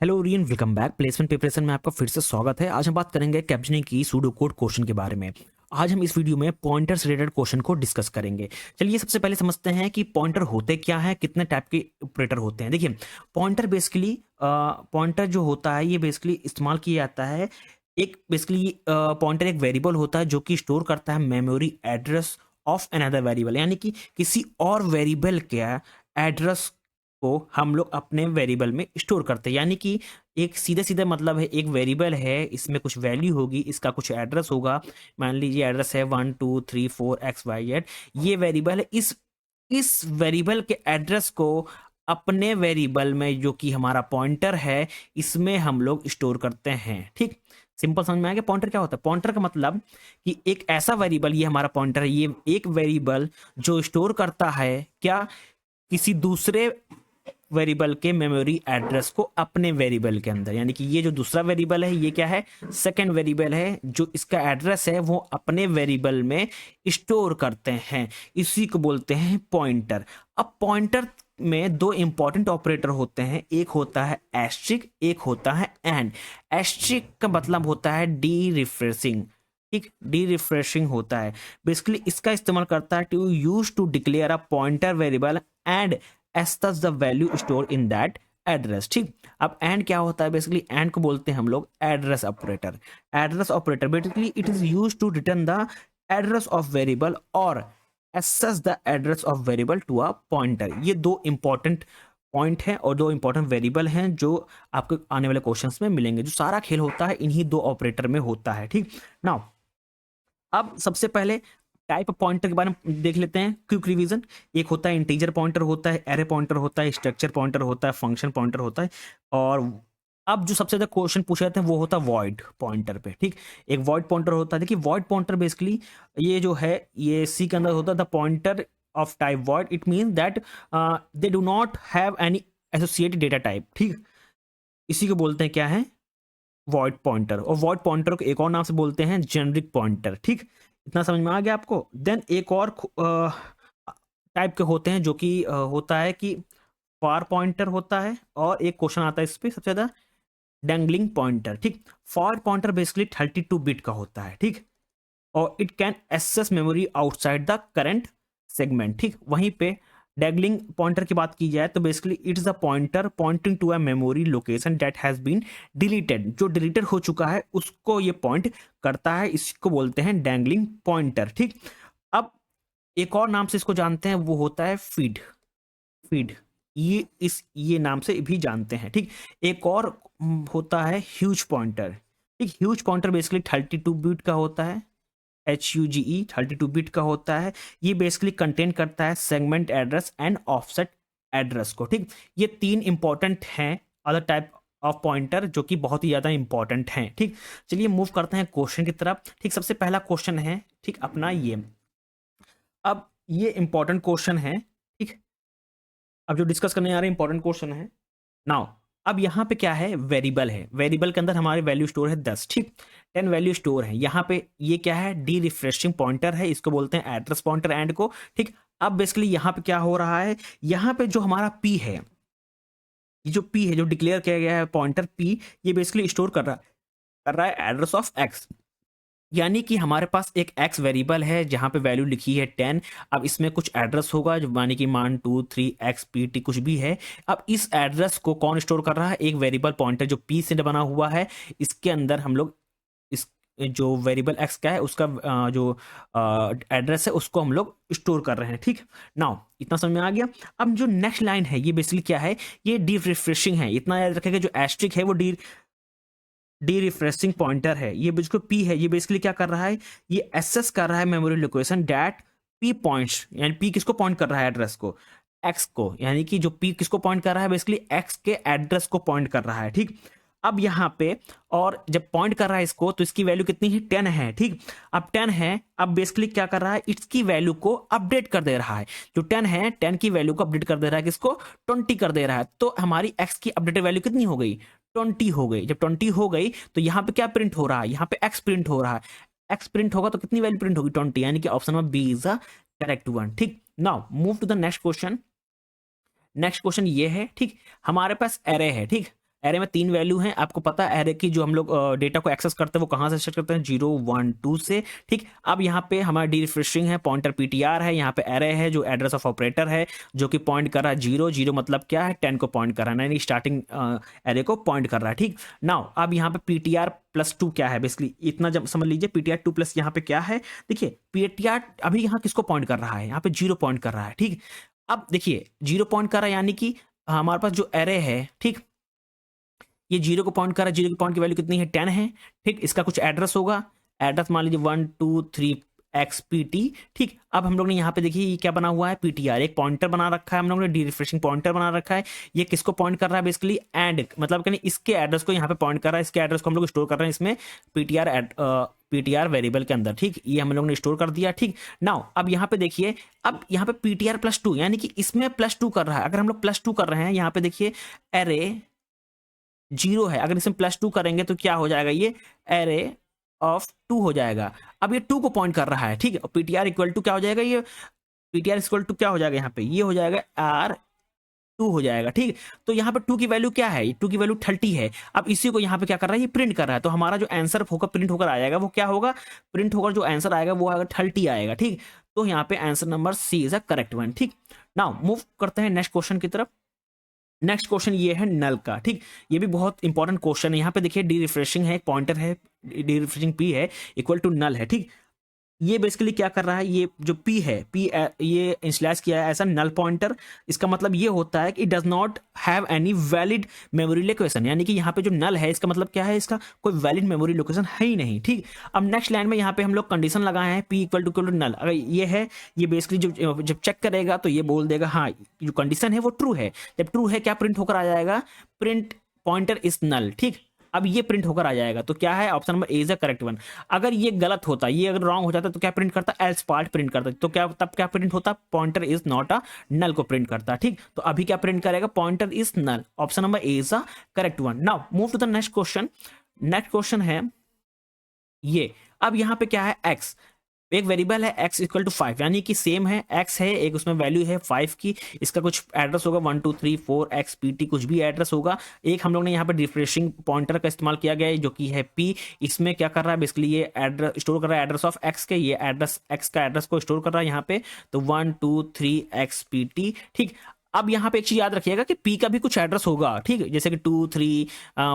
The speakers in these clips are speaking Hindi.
Hello Orion, welcome back. Placement preparation में आपका फिर से स्वागत है। आज हम बात करेंगे कैप्शनिंग की सूडो कोड क्वेश्चन के बारे में। आज हम इस वीडियो में पॉइंटर्स रिलेटेड क्वेश्चन को डिस्कस करेंगे। चलिए सबसे पहले समझते हैं कि पॉइंटर होते क्या है, कितने टाइप के ऑपरेटर होते हैं। देखिए, पॉइंटर बेसिकली पॉइंटर जो होता है ये बेसिकली इस्तेमाल किया जाता है। एक बेसिकली पॉइंटर एक वेरिएबल होता है जो कि स्टोर करता है memory address of another variable, यानी कि किसी और वेरिएबल के एड्रेस को हम लोग अपने वेरिएबल में स्टोर करते हैं। यानी कि एक सीधे सीधे मतलब है, एक वेरिएबल है, इसमें कुछ वैल्यू होगी, इसका कुछ एड्रेस होगा। मान लीजिए एड्रेस है 1 2 3 4 XYZ। ये वेरिएबल है। इस वेरिएबल के एड्रेस को अपने वेरिएबल में जो कि हमारा पॉइंटर है इसमें हम लोग स्टोर करते हैं। ठीक, सिंपल समझ में आ गया। पॉइंटर क्या होता है? पॉइंटर का मतलब कि एक ऐसा वेरिएबल, ये हमारा पॉइंटर है, ये एक वेरिएबल जो स्टोर करता है क्या, किसी दूसरे वेरिएबल के मेमोरी एड्रेस को अपने वेरिएबल के अंदर। यानी कि ये जो दूसरा वेरिएबल है ये क्या है, सेकंड वेरिएबल है, जो इसका एड्रेस है वो अपने वेरिएबल में स्टोर करते हैं। इसी को बोलते हैं पॉइंटर। अब पॉइंटर में दो इंपॉर्टेंट ऑपरेटर होते हैं, एक होता है एस्ट्रिक, एक होता है एंड। एस्ट्रिक का मतलब होता है डी रिफ्रेशिंग। ठीक, डी रिफ्रेशिंग होता है बेसिकली, इसका इस्तेमाल करता है to use to declare a pointer variable and as such the value stored in that address. ठीक, अब एंड क्या होता है? बेसिकली एंड को बोलते हैं हम लोग address operator. Address operator basically it is use to return the address of variable और access the address of variable to a pointer. ये दो इंपॉर्टेंट पॉइंट हैं और दो इंपॉर्टेंट वेरिएबल हैं जो आपको आने वाले क्वेश्चंस में मिलेंगे। जो सारा खेल होता है इन्हीं दो ऑपरेटर में होता है। ठीक, नाउ अब सबसे पहले टाइप ऑफ पॉइंटर के बारे में देख लेते हैं, क्विक रिवीजन। एक होता है इंटीजर पॉइंटर होता है, एरे पॉइंटर होता है, स्ट्रक्चर पॉइंटर होता है, फंक्शन पॉइंटर होता है। और अब जो सबसे ज्यादा क्वेश्चन पूछे जाते हैं वो होता है वॉइड पॉइंटर पे। ठीक, एक वॉइड पॉइंटर होता है। देखिए वॉइड पॉइंटर बेसिकली ये जो है ये सी के अंदर होता है, the pointer of type void. It mean that they do not have any associated data type. ठीक, इसी को बोलते हैं क्या है, वॉइड पॉइंटर। और वॉइड पॉइंटर को एक और नाम से बोलते हैं जेनरिक पॉइंटर। ठीक, इतना समझ में आ गया आपको। देन एक और टाइप के होते हैं जो कि होता है कि फार पॉइंटर होता है, और एक क्वेश्चन आता है इस पे सबसे ज्यादा, डैंगलिंग पॉइंटर। ठीक, फार पॉइंटर बेसिकली 32 बिट का होता है। ठीक, और it can access memory outside the current segment. ठीक, वहीं पे डैगलिंग पॉइंटर की बात की जाए तो basically it's a pointer pointing to a memory location that has been deleted. जो डिलीटेड हो चुका है उसको ये पॉइंट करता है, इसको बोलते हैं डैंगलिंग पॉइंटर। ठीक, अब एक और नाम से इसको जानते हैं, वो होता है फीड। फीड ये नाम से भी जानते हैं। ठीक, एक और होता है ह्यूज पॉइंटर। ठीक, ह्यूज पॉइंटर बेसिकली 32 बिट का होता है, HUGE 32 बिट का होता है। ये बेसिकली कंटेन करता है segment address and offset address को। ठीक, ये तीन इंपॉर्टेंट हैं अदर टाइप ऑफ पॉइंटर जो कि बहुत ही ज्यादा इंपॉर्टेंट हैं। ठीक, चलिए मूव करते हैं क्वेश्चन की तरफ। ठीक, सबसे पहला क्वेश्चन है, ठीक, अपना ये। अब ये इंपॉर्टेंट क्वेश्चन है। ठीक, अब जो डिस्कस करने आ रहे हैं इंपॉर्टेंट क्वेश्चन है। नाउ अब यहाँ पे क्या है, वेरिएबल है, वेरिएबल के अंदर हमारे वैल्यू स्टोर है 10। ठीक, 10 वैल्यू स्टोर है यहाँ पे। ये क्या है, डी रिफ्रेशिंग पॉइंटर है, इसको बोलते हैं एड्रेस पॉइंटर एंड को। ठीक, अब बेसिकली यहाँ पे क्या हो रहा है, यहाँ पे जो हमारा पी है, ये जो पी है जो डिक्लेयर किया गया है पॉइंटर पी, ये बेसिकली स्टोर कर रहा है एड्रेस ऑफ एक्स। यानी कि हमारे पास एक एक्स वेरिएबल है जहां पे वैल्यू लिखी है 10। अब इसमें कुछ एड्रेस होगा जो मानी कि मान 2 3 XPT कुछ भी है। अब इस एड्रेस को कौन स्टोर कर रहा है, एक वेरिएबल पॉइंटर जो पी से बना हुआ है। इसके अंदर हम लोग इस जो वेरिएबल एक्स का है उसका जो एड्रेस है उसको हम लोग स्टोर कर रहे हैं। ठीक, नाउ इतना समझ में आ गया। अब जो नेक्स्ट लाइन है ये बेसिकली क्या है, ये डी रिफ्रेशिंग है। इतना याद रखेगा, जो एस्ट्रिक है वो डी रिफ्रेशिंग पॉइंटर है। ये जो पी है ये बेसिकली क्या कर रहा है, ये एसेस कर रहा है memory location that P points. यानी पी किसको पॉइंट कर रहा है, एड्रेस को, एक्स को। यानी कि जो पी किसको पॉइंट कर रहा है, बेसिकली एक्स के एड्रेस को पॉइंट कर रहा है। ठीक, अब यहाँ पे और जब पॉइंट कर रहा है इसको तो इसकी वैल्यू कितनी है, 10 है। ठीक, अब 10 है, अब बेसिकली क्या कर रहा है, इसकी वैल्यू को अपडेट कर दे रहा है। जो 10 है, 10 की वैल्यू को अपडेट कर दे रहा है, किसको, 20 कर दे रहा है। तो हमारी एक्स की अपडेटेड वैल्यू कितनी हो गई, 20 हो गई। जब 20 हो गई तो यहाँ पे क्या प्रिंट हो रहा है, यहाँ पे एक्स प्रिंट हो रहा है। एक्स प्रिंट होगा तो कितनी वैल्यू प्रिंट होगी, 20। यानी कि option number B is the correct one. ठीक, now move to the next question. Next question ये है। ठीक, हमारे पास एरे है। ठीक, एरे में 3 वैल्यू हैं, आपको पता है एरे की जो हम लोग डेटा को एक्सेस करते हैं वो कहाँ से एक्सेस करते हैं, 0 1 2 से। ठीक, अब यहाँ पे हमारा डीरिफ्रेशिंग है, पॉइंटर पीटीआर है, यहाँ पे एरे है जो एड्रेस ऑफ ऑपरेटर है जो कि पॉइंट कर रहा है 0 0, मतलब क्या है 10 को पॉइंट कर रहा है, यानी स्टार्टिंग एरे को पॉइंट कर रहा है। ठीक, नाउ अब यहाँ पे पीटीआर प्लस 2 क्या है, बेसिकली इतना जब समझ लीजिए, पीटीआर 2 प्लस यहाँ पे क्या है, देखिए पीटीआर अभी यहाँ किसको पॉइंट कर रहा है, यहाँ पे 0 पॉइंट कर रहा है। ठीक, अब देखिए 0 पॉइंट कर रहा है यानी कि हमारे पास जो एरे है, ठीक, ये 0 को पॉइंट कर रहा है, 0 की पॉइंट की वैल्यू कितनी है 10 है। ठीक, इसका कुछ एड्रेस होगा, एड्रेस मान लीजिए 1 2 3 XPT। ठीक, अब हम लोग ने यहाँ पे देखिए ये क्या बना हुआ है, पीटीआर एक पॉइंटर बना रखा है, हम लोग ने डीरिफ्रेशिंग पॉइंटर बना रखा है। ये किसको पॉइंट कर रहा है, बेसिकली एंड, मतलब कि इसके एड्रेस को यहाँ पे पॉइंट कर रहा है, इसके एड्रेस को हम लोग स्टोर कर रहे हैं इसमें पीटीआर वेरिएबल के अंदर। ठीक, ये हम लोग ने स्टोर कर दिया। ठीक, नाउ अब यहाँ पे देखिए, अब यहाँ पे पीटीआर प्लस 2 यानी कि इसमें प्लस 2 कर रहा है। अगर हम लोग प्लस 2 कर रहे हैं, यहाँ पे देखिए एरे 0 है, अगर इसमें प्लस 2 करेंगे तो क्या हो जाएगा, ये एरे ऑफ 2 हो जाएगा। अब ये 2 को पॉइंट कर रहा है। ठीक है, पीटीआर इक्वल टू क्या हो जाएगा, ये पीटीआर इक्वल टू क्या हो जाएगा, यहाँ पे ये हो जाएगा R2 हो जाएगा। ठीक, तो यहाँ पे 2 की वैल्यू क्या है, 2 की वैल्यू 30 है। अब इसी को यहाँ पे क्या कर रहा है, ये प्रिंट कर रहा है, तो हमारा जो आंसर होगा प्रिंट होकर आ जाएगा, वो क्या होगा, प्रिंट होकर जो आंसर आएगा वो आएगा 30 आएगा। ठीक, तो यहाँ पे answer number C is a correct one. ठीक, नाउ मूव करते हैं नेक्स्ट क्वेश्चन की तरफ। नेक्स्ट क्वेश्चन ये है नल का। ठीक, ये भी बहुत इंपॉर्टेंट क्वेश्चन है। यहाँ पे देखिए डी रिफ्रेशिंग है, एक पॉइंटर है, डी रिफ्रेशिंग पी है इक्वल टू नल है। ठीक, ये बेसिकली क्या कर रहा है, ये जो पी है, पी ये इंस्लाइज किया है ऐसा नल पॉइंटर। इसका मतलब ये होता है कि it does not have any valid memory location, यानी कि यहाँ पे जो नल है इसका मतलब क्या है, इसका कोई वैलिड मेमोरी लोकेशन है ही नहीं। ठीक, अब नेक्स्ट लाइन में यहाँ पे हम लोग कंडीशन लगाए हैं पी इक्वल टू नल। अगर ये है, ये बेसिकली जब चेक करेगा तो ये बोल देगा हाँ जो कंडीशन है वो ट्रू है। जब ट्रू है क्या प्रिंट होकर आ जाएगा, प्रिंट पॉइंटर इज नल। ठीक, अब ये प्रिंट होकर आ जाएगा, तो क्या है option number A is the correct one. अगर ये गलत होता, ये अगर रॉन्ग हो जाता तो क्या प्रिंट करता, एल्स पार्ट प्रिंट करता, तो क्या तब क्या प्रिंट होता, pointer is not a null को प्रिंट करता। ठीक, तो अभी क्या प्रिंट करेगा, pointer is null, option number A is the correct one. Now move to the next question. Next question है ये, अब यहाँ पे क्या है x, एक वेरिएबल है x इक्वल टू 5, यानी कि सेम है, x है एक, उसमें वैल्यू है 5 की, इसका कुछ एड्रेस होगा 1 2 3 4 XPT, कुछ भी एड्रेस होगा। एक हम लोग ने यहाँ पे रिफ्रेशिंग पॉइंटर का इस्तेमाल किया गया है जो कि है p, इसमें क्या कर रहा है, बेसिकली ये एड्रेस स्टोर कर रहा है एड्रेस ऑफ x के, ये एड्रेस x का एड्रेस को स्टोर कर रहा है यहाँ पे, तो 1 2 3 XPT। ठीक, अब यहाँ पे एक चीज याद रखिएगा कि P का भी कुछ एड्रेस होगा। ठीक, जैसे कि 2 3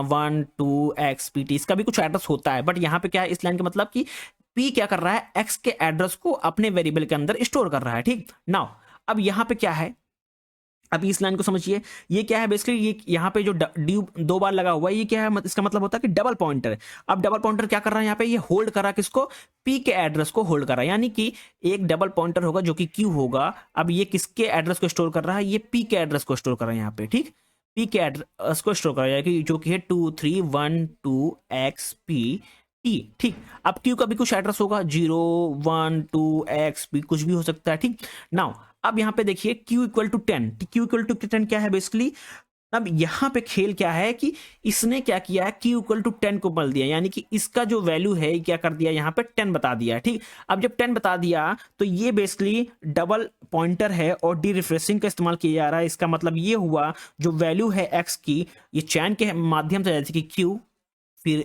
1 2 XPT, इसका भी कुछ एड्रेस होता है, बट यहाँ पे क्या है, इस लाइन का मतलब कि P क्या कर रहा है, X के एड्रेस को अपने वेरिएबल के अंदर स्टोर कर रहा है। ठीक, नाउ अब यहाँ पे क्या है, अब इस लाइन को समझिए, ये क्या है, बेसिकली ये यहाँ पे जो ड्यू 2 बार लगा हुआ है, ये क्या है, इसका मतलब होता है कि डबल पॉइंटर। अब डबल पॉइंटर क्या कर रहा है, यहाँ पे ये होल्ड कर रहा है किसको, पी के एड्रेस को होल्ड कर रहा है, यानी कि एक डबल पॉइंटर होगा जो कि क्यू होगा। अब ये किसके एड्रेस को स्टोर कर रहा है, ये पी के एड्रेस को स्टोर कर रहा है यहाँ पे। ठीक, पी के एड्रेस को स्टोर कर रहा है जो कि है 2 3 1 2 XPT। ठीक, अब क्यू का भी कुछ एड्रेस होगा, 0 1 2 XP, कुछ भी हो सकता है। ठीक, नाउ अब यहाँ पे देखिए q equal to 10, q equal to 10 क्या है बेसिकली, अब यहाँ पे खेल क्या है कि इसने क्या किया है, q इक्वल टू 10 को बदल दिया, यानी कि इसका जो वैल्यू है क्या कर दिया, यहाँ पे 10 बता दिया। ठीक, अब जब 10 बता दिया तो ये बेसिकली डबल पॉइंटर है और डी रिफ्रेशिंग का इस्तेमाल किया जा रहा है। इसका मतलब ये हुआ जो वैल्यू है x की, ये चैन के माध्यम से, जैसे कि q फिर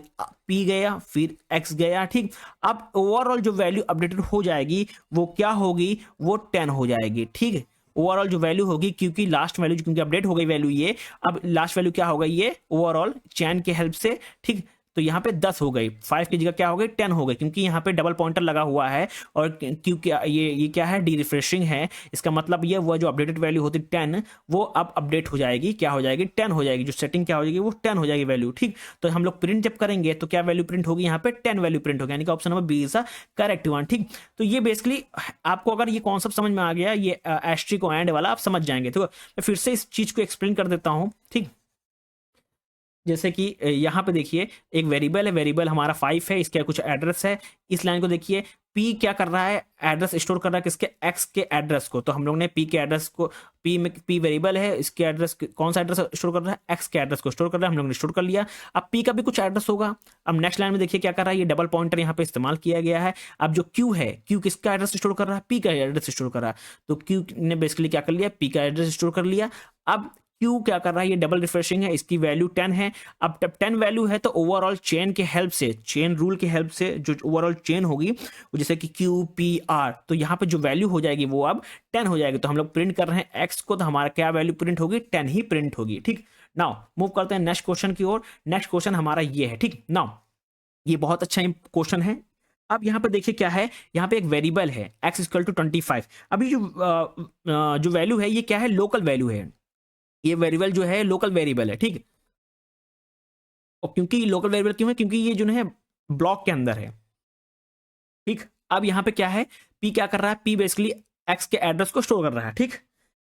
p गया फिर x गया। ठीक, अब ओवरऑल जो वैल्यू अपडेटेड हो जाएगी वो क्या होगी, वो 10 हो जाएगी। ठीक है, ओवरऑल जो वैल्यू होगी, क्योंकि लास्ट वैल्यू क्योंकि अपडेट हो गई वैल्यू, ये अब लास्ट वैल्यू क्या होगा, ये ओवरऑल चैन के हेल्प से। ठीक, तो यहाँ पे 10 हो गई, 5 की जगह क्या हो गई 10 हो गई, क्योंकि यहाँ पे डबल पॉइंटर लगा हुआ है और क्योंकि ये क्या है, डी रिफ्रेशिंग है। इसका मतलब ये वो जो अपडेटेड वैल्यू होती 10, वो अब अपडेट हो जाएगी, क्या हो जाएगी 10 हो जाएगी, जो सेटिंग क्या हो जाएगी वो 10 हो जाएगी वैल्यू। ठीक, तो हम लोग प्रिंट जब करेंगे तो क्या वैल्यू प्रिंट होगी, यहाँ पे 10 वैल्यू प्रिंट होगी, यानी कि option number B is the correct one. ठीक, तो ये बेसिकली आपको अगर ये कॉन्सेप्ट समझ में आ गया, ये एस्ट्रिक और एंड वाला आप समझ जाएंगे। तो मैं फिर से इस चीज को एक्सप्लेन कर देता हूँ। ठीक, जैसे कि यहाँ पे देखिए एक वेरिएबल है, वेरिएबल हमारा 5 है, इसका कुछ एड्रेस है। इस लाइन को देखिए, P क्या कर रहा है, एड्रेस स्टोर कर रहा है किसके, X के एड्रेस को। तो हम लोग ने P के एड्रेस को, P में P वेरिएबल है, इसके एड्रेस कौन सा एड्रेस स्टोर कर रहा है, X के एड्रेस को स्टोर कर रहा है, हम लोग ने स्टोर कर लिया। अब P का भी कुछ एड्रेस होगा। अब नेक्स्ट लाइन में देखिए क्या कर रहा है, ये डबल पॉइंटर यहाँ पे इस्तेमाल किया गया है। अब जो Q है, Q किसका एड्रेस स्टोर कर रहा है, P का एड्रेस स्टोर कर रहा है, तो Q ने बेसिकली क्या कर लिया, P का एड्रेस स्टोर कर लिया। अब क्यू क्या कर रहा है, ये डबल रिफ्रेशिंग है, इसकी वैल्यू 10 है। अब जब 10 वैल्यू है तो ओवरऑल चेन के हेल्प से, चेन रूल के हेल्प से जो ओवरऑल चेन होगी जैसे कि क्यू पी आर, तो यहाँ पे जो वैल्यू हो जाएगी वो अब 10 हो जाएगी। तो हम लोग प्रिंट कर रहे हैं एक्स को, तो हमारा क्या वैल्यू प्रिंट होगी, 10 ही प्रिंट होगी। ठीक, नाउ मूव करते हैं नेक्स्ट क्वेश्चन की ओर। नेक्स्ट क्वेश्चन हमारा ये है। ठीक, नाउ ये बहुत अच्छा क्वेश्चन है। अब यहाँ पे देखिए क्या है, यहाँ पे एक वेरिएबल है x इक्वल टू 25। अभी जो वैल्यू है ये क्या है, लोकल वैल्यू है। ये वेरिएबल जो है लोकल वेरिएबल है। ठीक, और क्योंकि लोकल वेरिएबल क्यों है, क्योंकि ये जो है ब्लॉक के अंदर है। ठीक, अब यहाँ पे क्या है, p क्या कर रहा है, p बेसिकली x के एड्रेस को स्टोर कर रहा है। ठीक,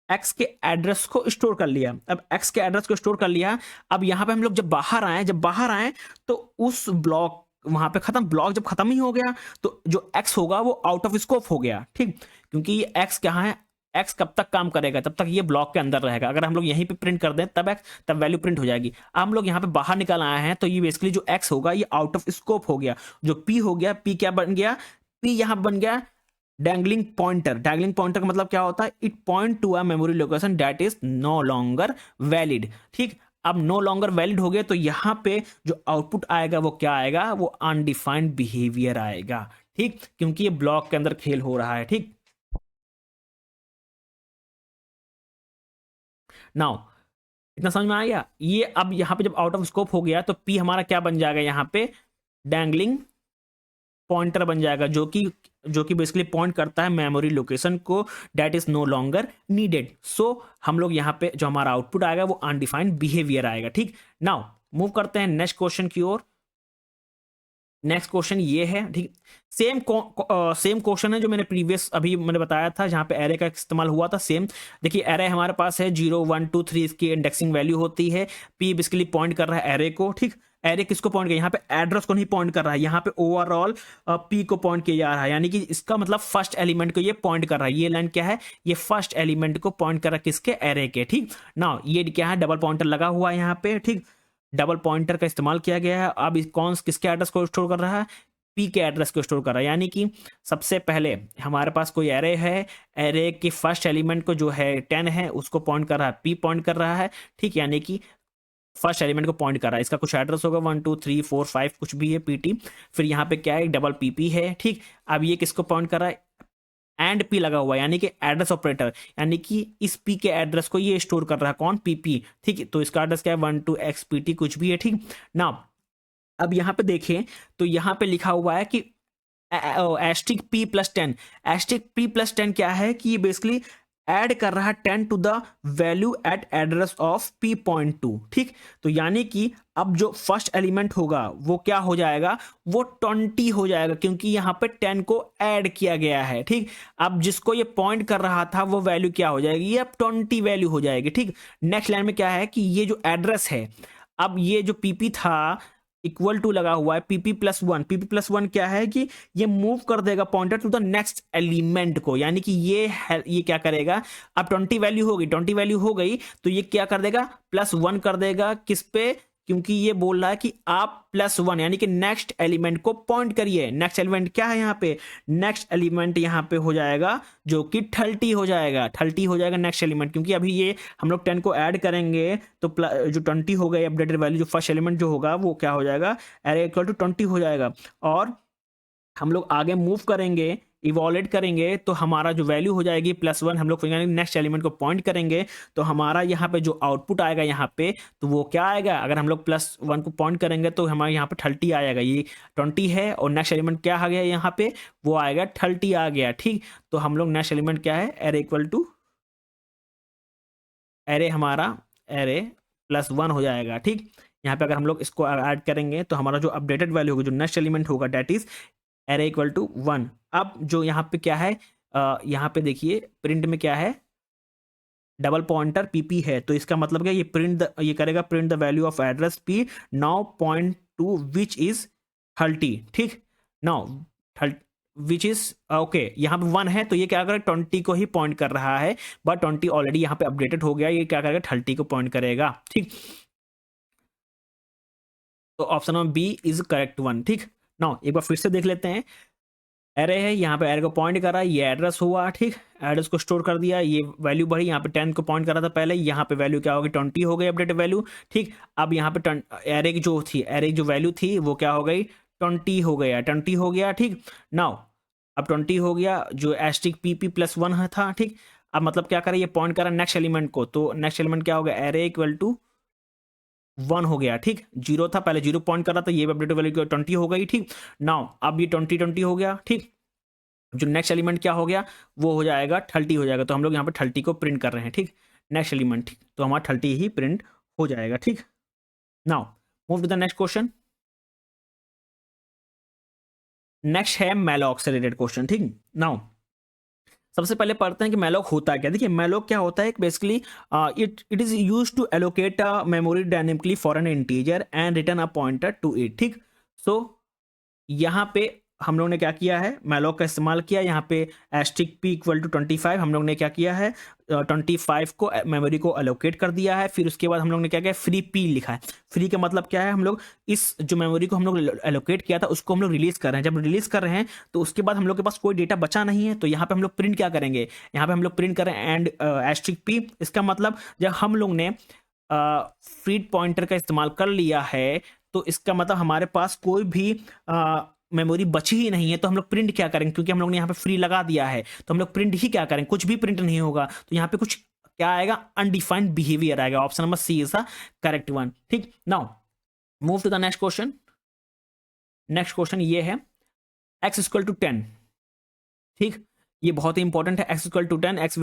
x के एड्रेस को स्टोर कर लिया। अब x के एड्रेस को स्टोर कर लिया, अब यहाँ पे हम लोग जब बाहर आए तो उस ब्लॉक वहां पे खत्म, ब्लॉक जब खत्म ही हो गया तो जो x होगा वो आउट ऑफ स्कोप हो गया। ठीक, क्योंकि ये x कहाँ है, x कब तक काम करेगा, तब तक ये ब्लॉक के अंदर रहेगा। अगर हम लोग यहीं पे प्रिंट कर दें तब वैल्यू प्रिंट हो जाएगी। अब हम लोग यहाँ पे बाहर निकल आए हैं तो ये बेसिकली जो x होगा ये आउट ऑफ स्कोप हो गया। जो p हो गया, p क्या बन गया, p यहाँ बन गया डैंगलिंग पॉइंटर। डैंगलिंग पॉइंटर का मतलब क्या होता है, it point to a memory location that is no longer valid. ठीक, अब नो लॉन्गर वैलिड हो गया तो यहां पे जो आउटपुट आएगा वो क्या आएगा, वो अनडिफाइंड बिहेवियर आएगा। ठीक, क्योंकि ये ब्लॉक के अंदर खेल हो रहा है। ठीक, नाउ इतना समझ में आ गया ये। अब यहां पे जब आउट ऑफ स्कोप हो गया तो पी हमारा क्या बन जाएगा, यहां पे डैंगलिंग पॉइंटर बन जाएगा, जो कि बेसिकली पॉइंट करता है मेमोरी लोकेशन को that is no longer needed. So हम लोग यहाँ पे जो हमारा आउटपुट आएगा वो अनडिफाइंड बिहेवियर आएगा। ठीक, नाउ मूव करते हैं नेक्स्ट क्वेश्चन की ओर। नेक्स्ट क्वेश्चन ये है। ठीक, सेम क्वेश्चन है जो मैंने प्रीवियस अभी मैंने बताया था जहां पे एरे का इस्तेमाल हुआ था। सेम देखिए, एरे हमारे पास है 0 1 2 3, इसकी इंडेक्सिंग वैल्यू होती है। पी बेसिकली पॉइंट कर रहा है एरे को। ठीक, एरे किसको पॉइंट कर, यहाँ पे एड्रेस को नहीं पॉइंट कर रहा है, यहाँ पे ओवरऑल पी को पॉइंट किया जा रहा है, यानी कि इसका मतलब फर्स्ट एलिमेंट को ये पॉइंट कर रहा है। ये लाइन क्या है, ये फर्स्ट एलिमेंट को पॉइंट कर रहा है, किसके, एरे के। ठीक, नाउ ये क्या है, डबल पॉइंटर लगा हुआ है यहाँ पे। ठीक, डबल पॉइंटर का इस्तेमाल किया गया है। अब कौन किसके एड्रेस को स्टोर कर रहा है, पी के एड्रेस को स्टोर कर रहा है। यानी कि सबसे पहले हमारे पास कोई एरे है, एरे के फर्स्ट एलिमेंट को जो है 10 है उसको पॉइंट कर रहा है, पी पॉइंट कर रहा है। ठीक, यानी कि फर्स्ट एलिमेंट को पॉइंट कर रहा है, इसका कुछ एड्रेस होगा 1 2 3 4 5 कुछ भी है पीटी। फिर यहाँ पे क्या है, डबल पीपी है। ठीक, अब ये किसको पॉइंट कर रहा है, एंड पी लगा हुआ है, यानी कि एड्रेस ऑपरेटर, यानी कि इस पी के एड्रेस को ये स्टोर कर रहा है, कौन, पीपी। ठीक, तो इसका एड्रेस क्या है, 1 2 एक्स पीटी कुछ भी है। ठीक, ना अब यहाँ पे देखें तो यहाँ पे लिखा हुआ है कि asterisk P plus 10। Asterisk P plus 10 क्या है कि ये बेसिकली ऐड कर रहा है 10 to the value at address of P point to. ठीक, तो यानी कि अब जो फर्स्ट एलिमेंट होगा वो क्या हो जाएगा, वो 20 हो जाएगा, क्योंकि यहाँ पे 10 को ऐड किया गया है। ठीक, अब जिसको ये पॉइंट कर रहा था वो वैल्यू क्या हो जाएगी, ये अब 20 वैल्यू हो जाएगी। ठीक, नेक्स्ट लाइन में क्या है कि ये जो एड्रेस है, अब ये जो पीपी था इक्वल टू लगा हुआ है पीपी प्लस 1। पीपी प्लस 1 क्या है कि ये मूव कर देगा pointer to the next element को, यानी कि ये क्या करेगा, अब 20 वैल्यू होगी, 20 वैल्यू हो गई तो ये क्या कर देगा, प्लस 1 कर देगा, किस पे, क्योंकि ये बोल रहा है कि आप प्लस 1 यानी कि नेक्स्ट एलिमेंट को पॉइंट करिए। नेक्स्ट एलिमेंट क्या है यहाँ पे, नेक्स्ट एलिमेंट यहाँ पे हो जाएगा जो कि 30 हो जाएगा, 30 हो जाएगा नेक्स्ट एलिमेंट, क्योंकि अभी ये हम लोग 10 को ऐड करेंगे तो जो 20 हो गई अपडेटेड वैल्यू, जो फर्स्ट एलिमेंट जो होगा वो क्या हो जाएगा, एरे इक्वल टू 20 हो जाएगा। और हम लोग आगे मूव करेंगे, इवॉल्यूट करेंगे तो हमारा जो वैल्यू हो जाएगी प्लस 1, हम लोग नेक्स्ट एलिमेंट को पॉइंट करेंगे तो हमारा यहाँ पे जो आउटपुट आएगा यहाँ पे, तो वो क्या आएगा, अगर हम लोग प्लस 1 को पॉइंट करेंगे तो हमारे यहाँ पे 30 आएगा। ये 20 है और नेक्स्ट एलिमेंट क्या आ गया यहाँ पे, वो आएगा 30 आ गया। ठीक, तो हम लोग नेक्स्ट एलिमेंट क्या है, एरे इक्वल टू एरे, हमारा एरे प्लस 1 हो जाएगा। ठीक, यहाँ पे अगर हम लोग इसको ऐड करेंगे तो हमारा जो अपडेटेड वैल्यू होगा, जो नेक्स्ट एलिमेंट होगा, that is array equal to 1। अब जो यहाँ पे क्या है, यहाँ पे देखिए प्रिंट में क्या है, डबल पॉइंटर पीपी है, तो इसका मतलब क्या, ये करेगा print the value of address P now point two which is 30। ठीक, नाउ विच इज ओके, यहाँ पे 1 है तो ये क्या करेगा, 20 को ही पॉइंट कर रहा है, बट 20 ऑलरेडी यहाँ पे अपडेटेड हो गया, ये क्या करेगा, 30 को पॉइंट करेगा। ठीक, तो option number B is correct one. ठीक, नाउ एक बार फिर से देख लेते हैं। एरे है, यहाँ पे एरे को पॉइंट करा, ये एड्रेस हुआ, ठीक, एड्रेस को स्टोर कर दिया, ये वैल्यू बढ़ी, यहाँ पे 10 को पॉइंट करा था पहले, यहाँ पे वैल्यू क्या होगी 20 हो गई अपडेट वैल्यू, ठीक। अब यहाँ पे एरे की जो थी, एरे की जो वैल्यू थी वो क्या हो गई 20 हो गया, 20 हो गया, ठीक। नाउ अब 20 हो गया, जो एस्टिक PP+1 था, ठीक। अब मतलब क्या करें, ये पॉइंट करा नेक्स्ट एलिमेंट को, तो नेक्स्ट एलिमेंट क्या हो गया, एरे इक्वल टू 1 हो गया, ठीक। 0 था पहले, 0 पॉइंट करा, तो ये अपडेट वैल्यू 20 हो गई, ठीक। नाउ अब ये 20 हो गया, ठीक। जो नेक्स्ट एलिमेंट क्या हो गया, वो हो जाएगा 30 हो जाएगा, तो हम लोग यहाँ पे 30 को प्रिंट कर रहे हैं, ठीक। नेक्स्ट एलिमेंट, ठीक, तो हमारा 30 ही प्रिंट हो जाएगा, ठीक। Now move to the next question. Next है मैलॉक से रिलेटेड क्वेश्चन, ठीक। नाउ सबसे पहले पढ़ते हैं कि मैलॉक होता क्या। देखिए मैलॉक क्या होता है, basically it is use to allocate a memory dynamically for an integer and return a pointer to it, ठीक। सो यहाँ पे हम लोग ने क्या किया है, मैलॉक का इस्तेमाल किया, यहाँ पे एस्टिक P इक्वल टू 25 हम लोग ने क्या किया है, 25 को मेमोरी को अलोकेट कर दिया है। फिर उसके बाद हम लोग ने क्या किया, फ्री P लिखा है। फ्री का मतलब क्या है, हम लोग इस जो मेमोरी को हम लोग अलोकेट किया था उसको हम लोग रिलीज कर रहे हैं। जब रिलीज कर रहे हैं तो उसके बाद हम लोग के पास कोई डेटा बचा नहीं है, तो यहाँ पे हम लोग प्रिंट क्या करेंगे, यहाँ पे हम लोग प्रिंट करें एंड एस्टिक P। इसका मतलब जब हम लोग ने फ्रीड पॉइंटर का इस्तेमाल कर लिया है, तो इसका मतलब हमारे पास कोई भी मेमोरी बची ही नहीं है, तो हम लोग प्रिंट क्या करेंगे, क्योंकि हम लोग ने यहाँ पे फ्री लगा दिया है, तो हम लोग प्रिंट ही क्या करेंगे, कुछ भी प्रिंट नहीं होगा। तो यहाँ पे कुछ क्या आएगा, अनडिफाइंड बिहेवियर आएगा। Option number C is the correct one, ठीक। Now move to the next question. Next question ये है x इक्वल टू 10, ठीक। ये बहुत ही इंपॉर्टेंट है, x इक्वल टू 10। एक्स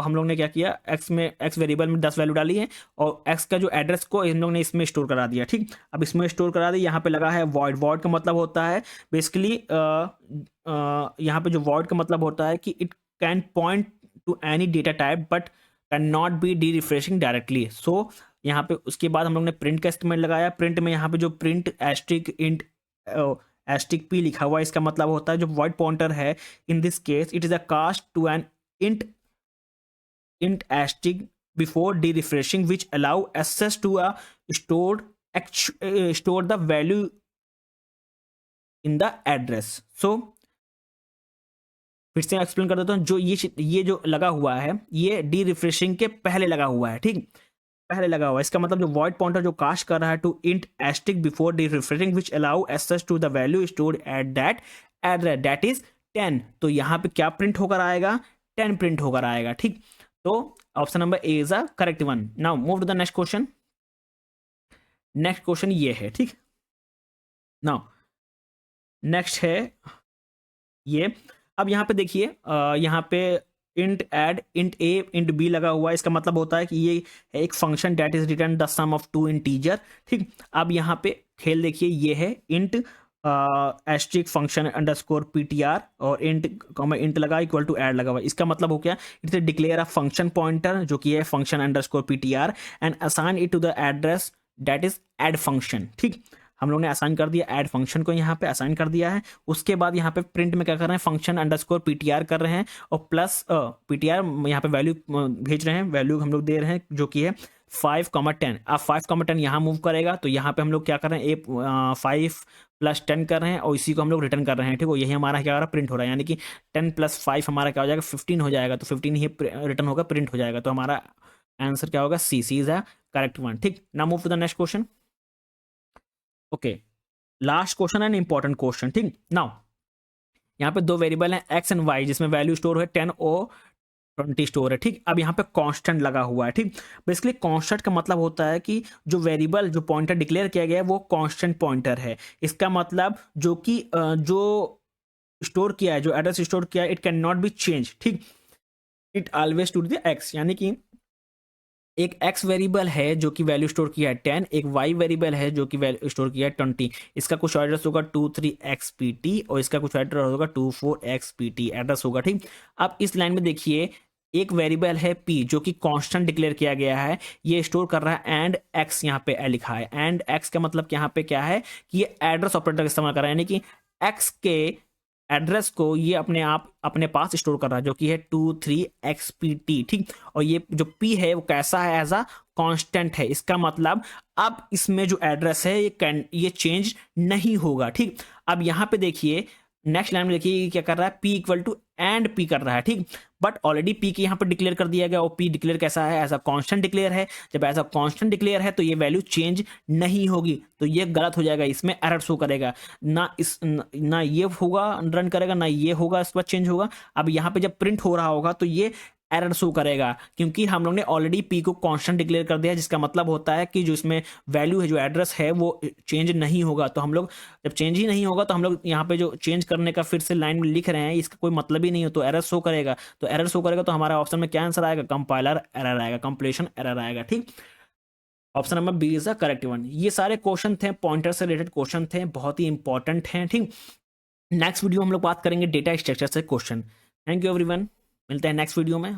हम लोग ने क्या किया, x वेरिएबल में 10 वैल्यू डाली है और x का जो एड्रेस को हम लोग ने इसमें स्टोर करा दिया, ठीक। अब इसमें स्टोर करा दिया, यहाँ पे लगा है वॉइड। वॉइड का मतलब होता है बेसिकली यहाँ पे जो वॉइड का मतलब होता है कि it can point to any data type but can not be dereferencing directly. So यहाँ पे उसके बाद हम लोग ने प्रिंट का इस्तेमाल लगाया। प्रिंट में यहाँ पे जो print asterisk int asterisk P लिखा हुआ है, इसका मतलब होता है जो वॉइड पॉइंटर है, in this case it is a cast to an int asterisk before dereferencing which allow access to a store the value in the address. सो फिर से एक्सप्लेन कर देता हूँ, जो ये जो लगा हुआ है, ये डी रिफ्रेशिंग के पहले लगा हुआ है, ठीक, पहले लगा हुआ है। इसका मतलब जो वॉइड पॉइंटर जो कास्ट कर रहा है to int asterisk before dereferencing which allow access to the value stored at that address that is 10। तो यहाँ पे क्या प्रिंट होकर आएगा, 10 प्रिंट होकर आएगा, ठीक। तो option number A is a correct one. Now move to the next question. Next question ये है, ठीक। नाउ नेक्स्ट है ये, अब यहाँ पे देखिए यहाँ पे इंट एड इंट ए इंट बी लगा हुआ है। इसका मतलब होता है कि ये एक function that is return the sum of two integer, ठीक। अब यहाँ पे खेल देखिए, ये है int asterisk function underscore PTR और इंट लगा इक्वल टू ऐड लगा हुआ है। इसका मतलब हो गया, it's declare a function pointer जो कि है function underscore PTR and assign it to the address that is add function, ठीक। हम लोग ने असाइन कर दिया ऐड फंक्शन को, यहाँ पे असाइन कर दिया है। उसके बाद यहाँ पे प्रिंट में क्या कर रहे हैं, फंक्शन अंडरस्कोर PTR कर रहे हैं और प्लस PTR यहाँ पे वैल्यू भेज रहे हैं, वैल्यू हम लोग दे रहे हैं जो कि है 5,10। अब 5,10 यहाँ मूव करेगा, तो यहाँ पे हम लोग क्या कर रहे हैं, 5 + 10 कर रहे हैं और इसी को हम लोग रिटर्न कर रहे हैं, ठीक है। यही हमारा क्या हो रहा है, प्रिंट हो रहा है, यानी कि 10 + 5 हमारा क्या हो जाएगा, 15 हो जाएगा। तो 15 ही रिटर्न होगा, प्रिंट हो जाएगा। तो हमारा आंसर क्या होगा, C is the correct one, ठीक। Now move to the next question. Okay, last question है इंपॉर्टेंट क्वेश्चन, ठीक। नाउ यहाँ पे दो वेरिएबल हैं एक्स एंड वाई, जिसमें वैल्यू स्टोर है 10 और 20 स्टोर है, ठीक। अब यहाँ पे कांस्टेंट लगा हुआ है, ठीक। बेसिकली कांस्टेंट का मतलब होता है कि जो वेरिएबल जो पॉइंटर डिक्लेयर किया गया है वो कांस्टेंट पॉइंटर है। इसका मतलब जो कि जो स्टोर किया है, जो एड्रेस स्टोर किया है, it can not be change, ठीक। It always to the X, यानी कि एक x वेरिएबल है जो कि वैल्यू स्टोर किया है 10, एक y वेरिएबल है जो कि वैल्यू स्टोर किया है 20। इसका कुछ एड्रेस होगा 23xpt और इसका कुछ एड्रेस होगा 24xpt एड्रेस होगा, ठीक। अब इस लाइन में देखिए, एक वेरिएबल है p जो कि कांस्टेंट डिक्लेयर किया गया है, ये स्टोर कर रहा है एंड x, यहाँ पे लिखा है एंड x का मतलब यहाँ पे क्या है कि ये एड्रेस ऑपरेटर का इस्तेमाल कर रहा है, यानी कि x के एड्रेस को ये अपने आप अपने पास स्टोर कर रहा है जो कि है 23xpt, ठीक। और ये जो p है वो कैसा है, एज अ कांस्टेंट है। इसका मतलब अब इसमें जो एड्रेस है ये चेंज नहीं होगा, ठीक। अब यहाँ पे देखिए नेक्स्ट लाइन में देखिए क्या कर रहा है, p equal to and p कर रहा है, ठीक। बट ऑलरेडी p के यहाँ पर डिक्लेयर कर दिया गया और p डिक्लेयर कैसा है, एज अ कांस्टेंट डिक्लेयर है। जब एज अ कांस्टेंट डिक्लेयर है तो ये वैल्यू चेंज नहीं होगी, तो ये गलत हो जाएगा, इसमें एरर शो करेगा। ना ये होगा रन करेगा, ना ये होगा इसके बाद चेंज होगा। अब यहाँ पे जब प्रिंट हो रहा होगा तो ये एरर शो करेगा, क्योंकि हम लोग ने ऑलरेडी p को कांस्टेंट डिक्लेयर कर दिया है, जिसका मतलब होता है कि जो इसमें वैल्यू है, जो एड्रेस है वो चेंज नहीं होगा। तो हम लोग जब चेंज ही नहीं होगा तो हम लोग यहाँ पे जो चेंज करने का फिर से लाइन में लिख रहे हैं, इसका कोई मतलब ही नहीं है, तो एरर शो करेगा। तो एरर शो करेगा तो हमारा ऑप्शन में क्या आंसर आएगा, कंपाइलर एरर आएगा, कंप्लीशन एरर आएगा, ठीक। Option number B is the correct one. ये सारे क्वेश्चन थे, पॉइंटर से रिलेटेड क्वेश्चन थे, बहुत ही इंपॉर्टेंट हैं, ठीक। नेक्स्ट वीडियो हम लोग बात करेंगे डेटा स्ट्रक्चर से क्वेश्चन। थैंक यू एवरीवन, मिलते हैं नेक्स्ट वीडियो में।